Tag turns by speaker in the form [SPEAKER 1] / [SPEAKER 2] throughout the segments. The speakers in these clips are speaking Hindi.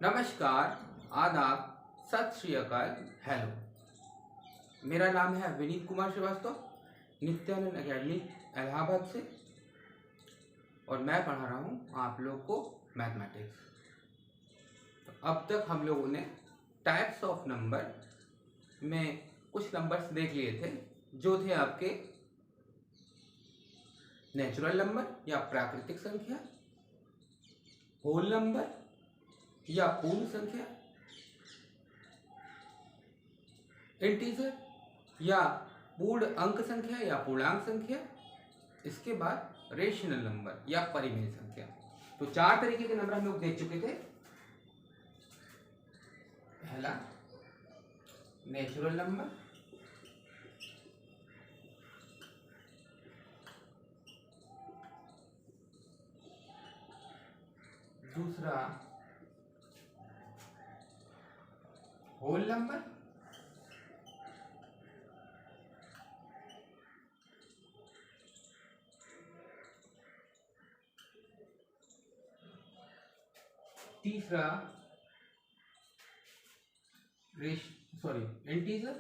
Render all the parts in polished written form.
[SPEAKER 1] नमस्कार, आदाब, सत श्री अकाल, हेलो। मेरा नाम है विनीत कुमार श्रीवास्तव, नित्यानंद अकेडमी इलाहाबाद से, और मैं पढ़ा रहा हूँ आप लोग को मैथमेटिक्स। अब तक हम लोगों ने टाइप्स ऑफ नंबर में कुछ नंबर्स देख लिए थे, जो थे आपके नेचुरल नंबर या प्राकृतिक संख्या, होल नंबर या पूर्ण संख्या, इंटीजर या पूर्ण अंक संख्या या पूर्णांक संख्या, इसके बाद रेशनल नंबर या परिमेय संख्या। तो चार तरीके के नंबर हम लोग देख चुके थे। पहला नेचुरल नंबर, दूसरा होल नंबर, तीसरा इंटीजर,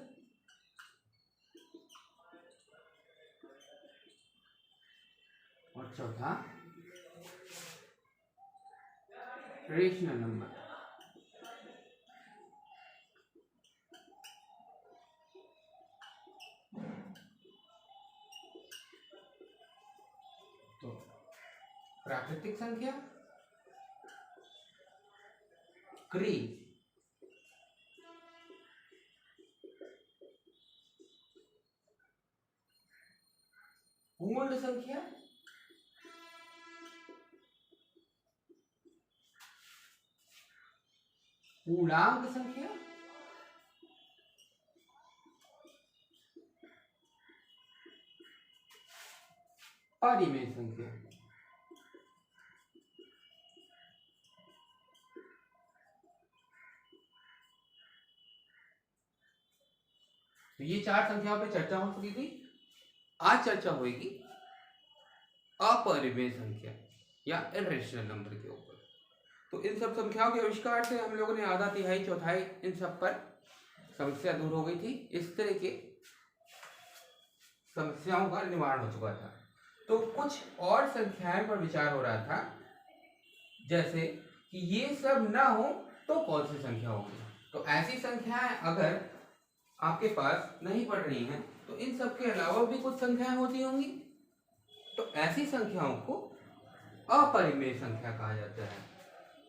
[SPEAKER 1] और चौथा रेशनल नंबर। तो प्राकृतिक संख्या, क्री, पूर्ण संख्या, पूर्णांक संख्या, परिमेय संख्या। तो ये चार संख्याओं पे चर्चा हो चुकी थी। आज चर्चा होगी अपरिमेय संख्या या इर्रेशनल नंबर के ऊपर। तो इन सब संख्याओं के आविष्कार से हम लोगों ने आधा तिहाई चौथाई इन सब पर समस्या दूर हो गई थी। इस तरह के समस्याओं का निवारण हो चुका था। तो कुछ और संख्याएं पर विचार हो रहा था, जैसे कि ये सब ना हो तो कौन सी संख्या होगी। तो ऐसी संख्याएं अगर आपके पास नहीं पड़ रही हैं तो इन सब के अलावा भी कुछ संख्याएं होती होंगी। तो ऐसी संख्याओं को अपरिमेय संख्या कहा जाता है।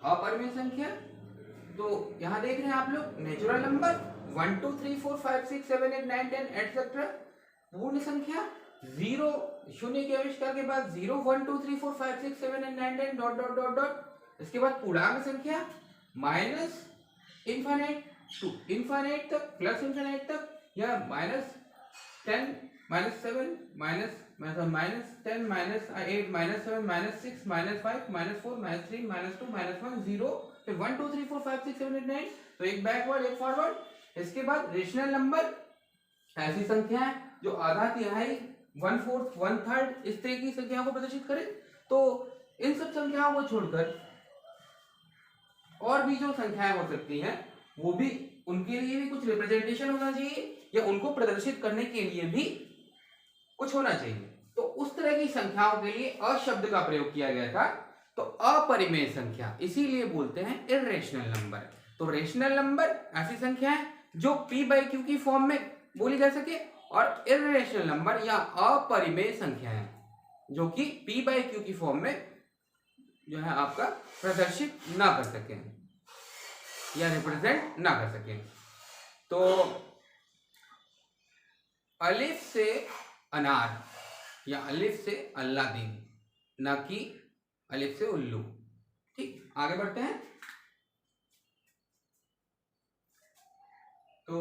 [SPEAKER 1] अपरिमेय संख्या, तो यहाँ देख रहे हैं आप लोग, नेचुरल नंबर 1 2 3 4 5 6 7 8 9 10 एटसेट्रा। पूर्ण संख्या 0, शून्य के आविष्कार के बाद 0 1 2 3 4 5 6 7 8 9 10 डॉट डॉट डॉट डॉट। इसके बाद पूर्णांक संख्या माइनस इनफाइनाइट टू इनफाइनाइट तक, प्लस इनफाइनाइट तक, या -10 -7 -10 -8 -7 -6 -5 -4 -3 -2 -1 0, फिर 1 2 3 4 5 6 7 8 9। तो एक बैकवर्ड एक फॉरवर्ड। इसके बाद रेशनल नंबर, ऐसी संख्याएं जो आधा तिहाई 1/4 1/3 इस तरह की संख्याओं को प्रदर्शित करें। तो इन सब संख्याओं को छोड़कर और भी जो संख्याएं हो सकती हैं, वो भी, उनके लिए भी कुछ रिप्रेजेंटेशन होना चाहिए या उनको प्रदर्शित करने के लिए भी कुछ होना चाहिए। तो उस तरह की संख्याओं के लिए अ शब्द का प्रयोग किया गया था। तो अपरिमेय संख्या इसीलिए बोलते हैं इर्रेशनल नंबर। तो रेशनल नंबर ऐसी संख्या है जो p/q की फॉर्म में बोली जा सके, और इर्रेशनल नंबर या अपरिमेय संख्या है जो कि p/q की फॉर्म में जो है आपका प्रदर्शित ना कर सके या रिप्रेजेंट ना कर सके। तो अलिफ से अनार या अलिफ से अल्लादीन, ना कि अलिफ से उल्लू। ठीक, आगे बढ़ते हैं। तो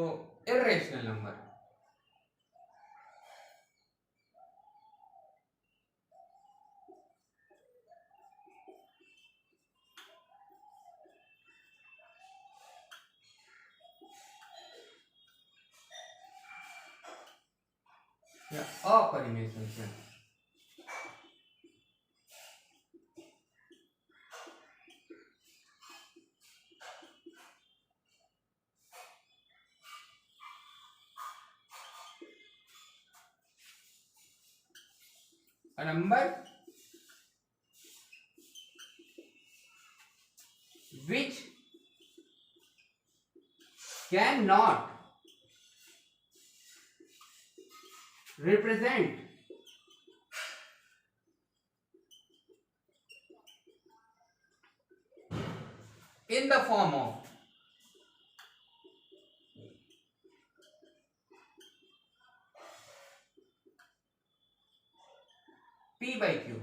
[SPEAKER 1] इर्रेशनल नंबर, या अपरिमेय संख्या। a number which cannot represent in the form of P by Q,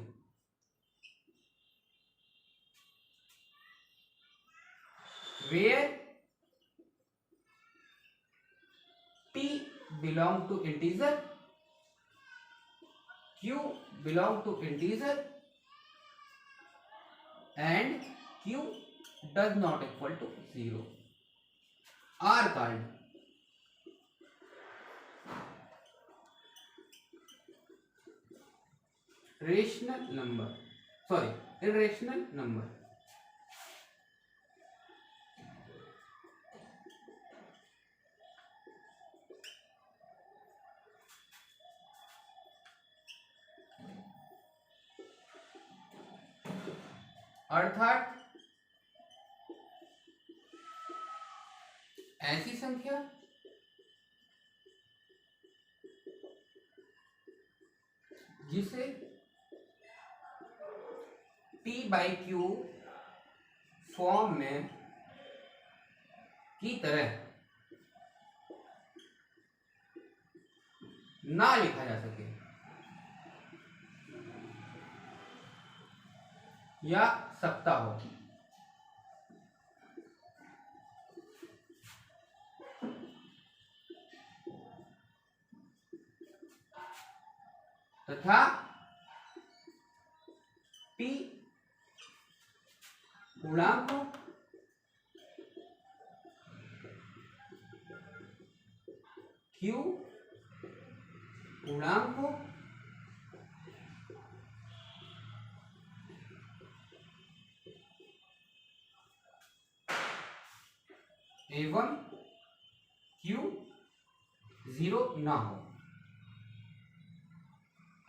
[SPEAKER 1] where P belong to integer, Q belong to integer, and Q does not equal to 0 are called rational number, sorry, irrational number. अर्थात ऐसी संख्या जिसे P by Q फॉर्म में की तरह ना लिखा जा सके या सकता हो, तथा P पूर्णांक हो, Q पूर्णांक हो, एवं Q 0 ना हो।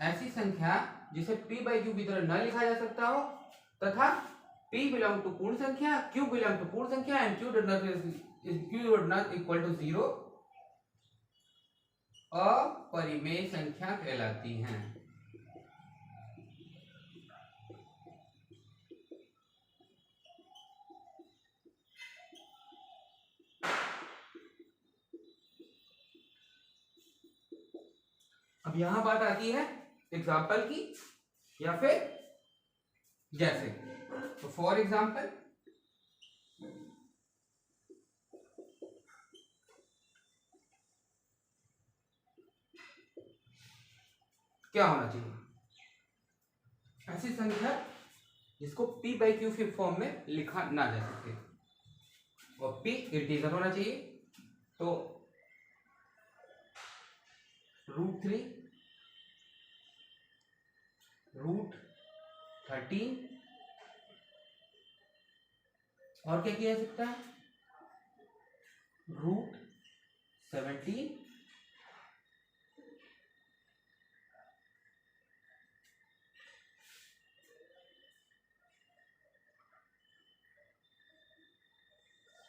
[SPEAKER 1] ऐसी संख्या जिसे P by Q की तरह न लिखा जा सकता हो तथा P बिलोंग टू पूर्ण संख्या, Q बिलोंग टू पूर्ण संख्या and Q does not equal to 0 अपरिमेय संख्या कहलाती हैं। अब यहां बात आती है एग्जाम्पल की या फिर जैसे, तो फॉर एग्जाम्पल क्या होना चाहिए, ऐसी संख्या जिसको P by Q के फॉर्म में लिखा ना जा सके और P इंटीजर होना चाहिए, तो √3, √13 और क्या किया जा सकता है, √17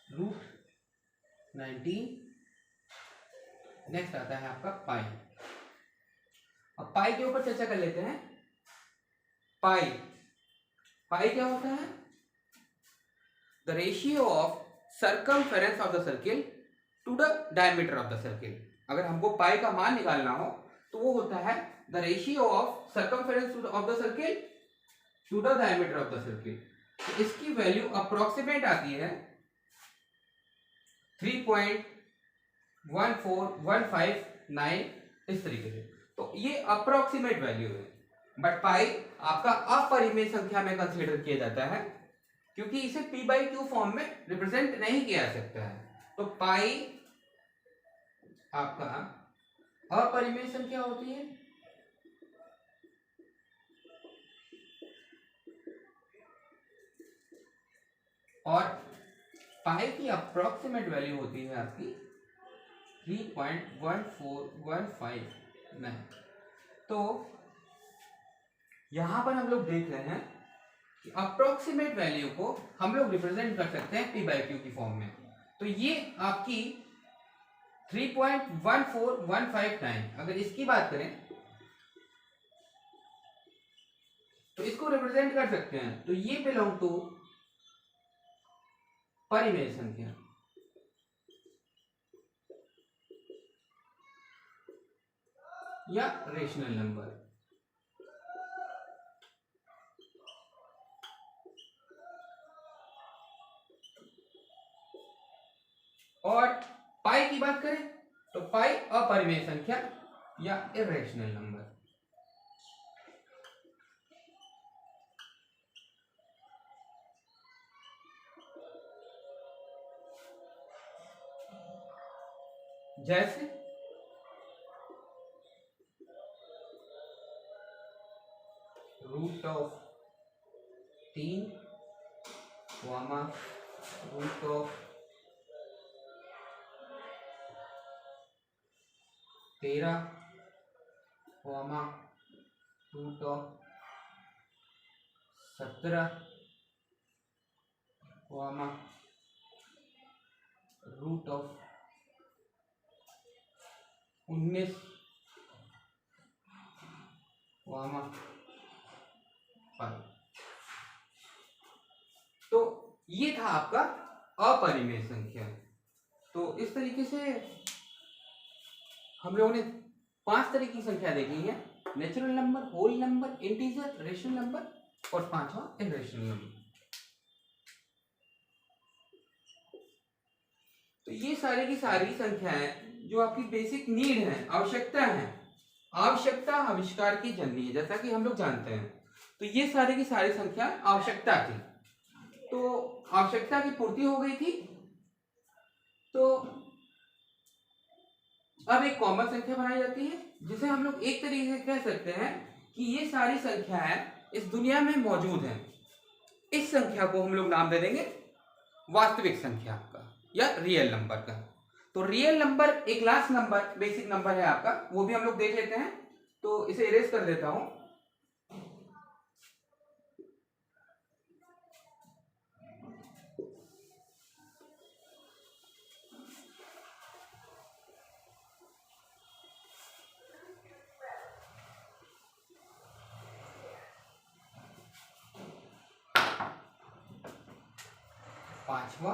[SPEAKER 1] √19। नेक्स्ट आता है आपका पाई। अब पाई के ऊपर चर्चा कर लेते हैं। पाई क्या होता है, the ratio of circumference of the circle to the diameter of the circle. अगर हमको पाई का मान निकालना हो तो वो होता है the ratio of circumference of the circle to the diameter of the circle. तो इसकी वैल्यू अप्रोक्सीमेट आती है 3.14159 इस तरीके से। तो ये अप्रोक्सीमेट वैल्यू है, बट पाई आपका अपरिमेय संख्या में कंसीडर किया जाता है क्योंकि इसे P by Q फॉर्म में रिप्रेजेंट नहीं किया जा सकता है। तो पाई आपका अपरिमेय संख्या होती है और पाई की अप्रोक्सीमेट वैल्यू होती है आपकी 3.14159। तो यहां पर हम लोग देख रहे हैं कि अप्रोक्सीमेट वैल्यू को हम लोग रिप्रेजेंट कर सकते हैं p/q की फॉर्म में। तो ये आपकी 3.14159, अगर इसकी बात करें तो इसको रिप्रेजेंट कर सकते हैं। तो ये बिलोंग टू परिमेय संख्या या रेशनल नंबर। और पाई की बात करें तो पाई अपरिमेय संख्या या इरेशनल नंबर। जैसे root of 3 comma root of 13 comma root of 17 comma root of 19 comma 5। तो ये था आपका अपरिमेय संख्या। तो इस तरीके से हम लोगों ने 5 तरह की संख्या देखी है: natural number, whole number, integer, rational number और 5वां इरेशनल नंबर। तो ये सारी की सारी संख्याएं जो आपकी बेसिक नीड है, आवश्यकता है, आवश्यकता आविष्कार की जननी है, जैसा कि हम लोग जानते हैं। तो ये सारी की सारी संख्या आवश्यकता थी, तो आवश्यकता की पूर्ति हो गई थी। तो अब एक कॉमन संख्या बनाई जाती है, जिसे हम लोग एक तरीके से कह सकते हैं कि ये सारी संख्याएं इस दुनिया में मौजूद हैं। इस संख्या को हम लोग नाम दे देंगे वास्तविक संख्या का या रियल नंबर का। तो रियल नंबर एक लास्ट नंबर, बेसिक नंबर है आपका, वो भी हम लोग देख लेते हैं। तो इसे इरेज कर देता हूं। पांचवा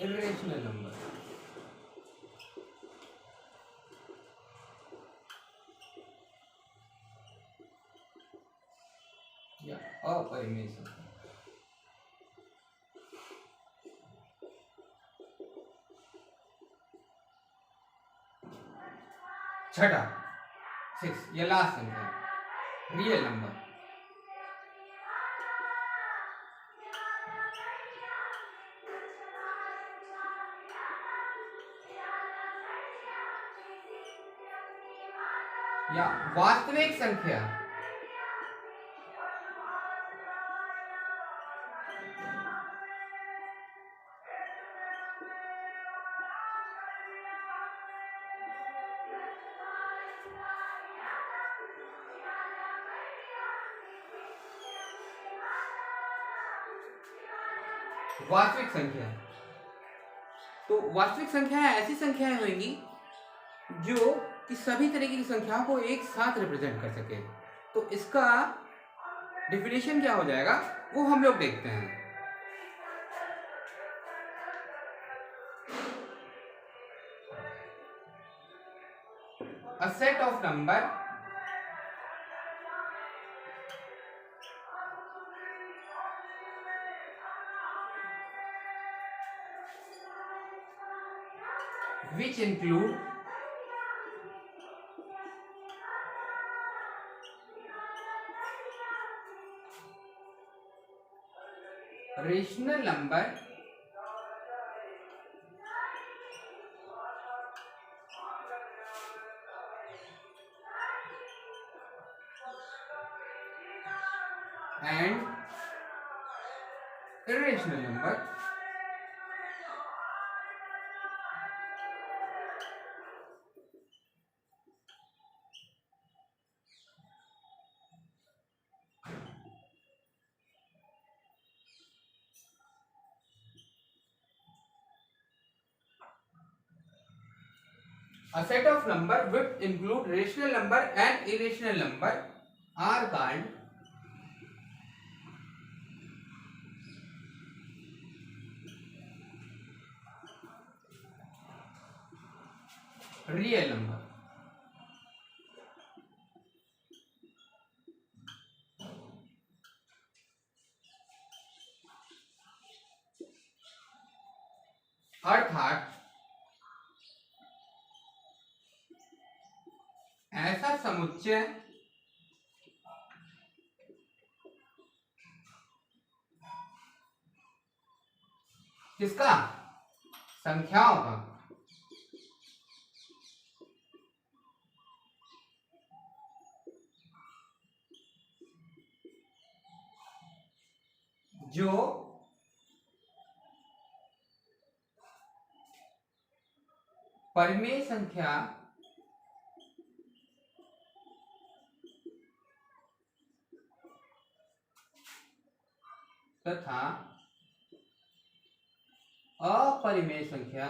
[SPEAKER 1] इरेशनल नंबर या अपरिमेय संख्या। छठा 6 ये लास्ट संख्या रियल नंबर। या वास्तविक संख्या। वास्तविक संख्या, तो वास्तविक संख्याएं ऐसी संख्याएं होंगी जो कि सभी तरीके की संख्याओं को एक साथ रिप्रेजेंट कर सके। तो इसका डेफिनेशन क्या हो जाएगा वो हम लोग देखते हैं। A set of number which include rational number and irrational number A set of number which include rational number and irrational number are called real number. अर्थात ऐसा समुच्चय किसका? संख्याओं का जो परिमेय संख्या तथा अपरिमेय संख्या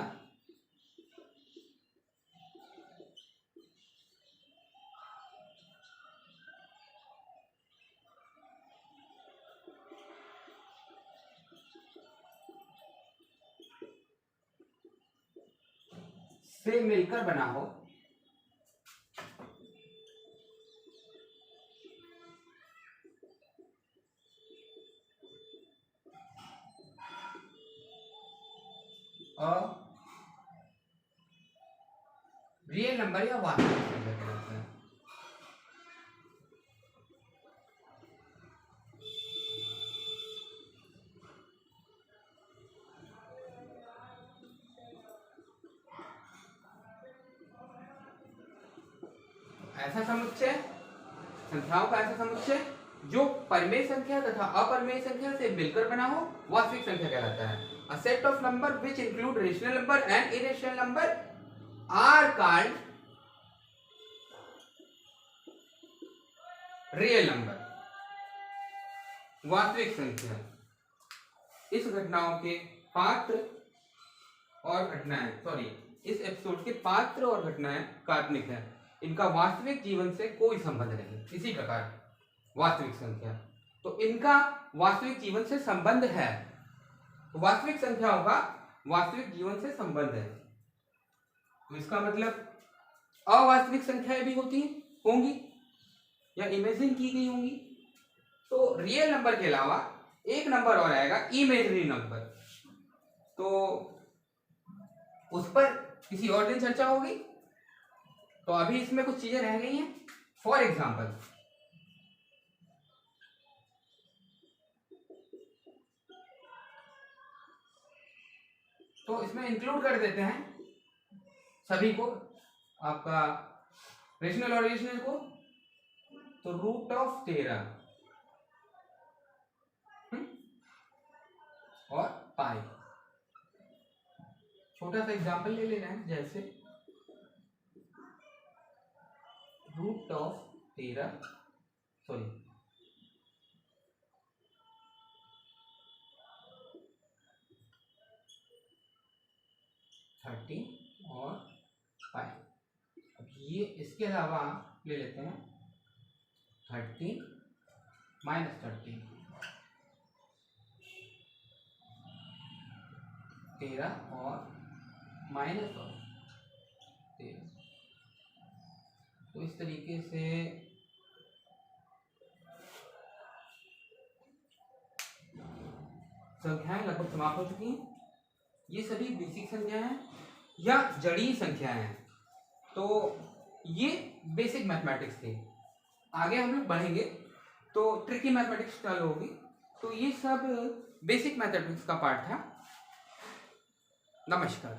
[SPEAKER 1] से मिलकर बना हो रियल नंबर या वास्तविक संख्या कहलाता है। ऐसा समुच्चय संख्याओं का ऐसा समुच्चय जो परिमेय संख्या तथा अपरिमेय संख्या से मिलकर बना हो वास्तविक संख्या कहलाता है। A set of number which include rational number and irrational number are called real number. वास्तविक संख्या। इस घटनाओं के पात्र और घटनाएं इस एपिसोड के पात्र और घटनाएं काल्पनिक है, इनका वास्तविक जीवन से कोई संबंध नहीं। इसी प्रकार वास्तविक संख्या तो इनका वास्तविक जीवन से संबंध है, वास्तविक संख्याओं का वास्तविक जीवन से संबंध है। तो इसका मतलब अवास्तविक संख्याएं भी होंगी या इमेजिन की गई होंगी। तो रियल नंबर के अलावा एक नंबर और आएगा इमेजिनरी नंबर, तो उस पर किसी और दिन चर्चा होगी। तो अभी इसमें कुछ चीजें रह गई हैं। फॉर एग्जाम्पल तो इसमें इंक्लूड कर देते हैं सभी को, आपका रेशनल और इरेशनल को। तो रूट ऑफ 13 और पाई। छोटा सा एग्जांपल ले लेना है, जैसे रूट ऑफ 13 30 और पाई। अब ये इसके अलावा ले लेते हैं 30 माइनस 13 और माइनस 13। तो इस तरीके से संख्याएं लगभग समाप्त हो चुकी हैं। ये सभी बेसिक संख्याएं हैं या जड़ी संख्याएं हैं। तो ये बेसिक मैथमेटिक्स थे। आगे हम लोग बढ़ेंगे तो ट्रिकी मैथमेटिक्स चालू होगी। तो ये सब बेसिक मैथमेटिक्स का पार्ट था। नमस्कार।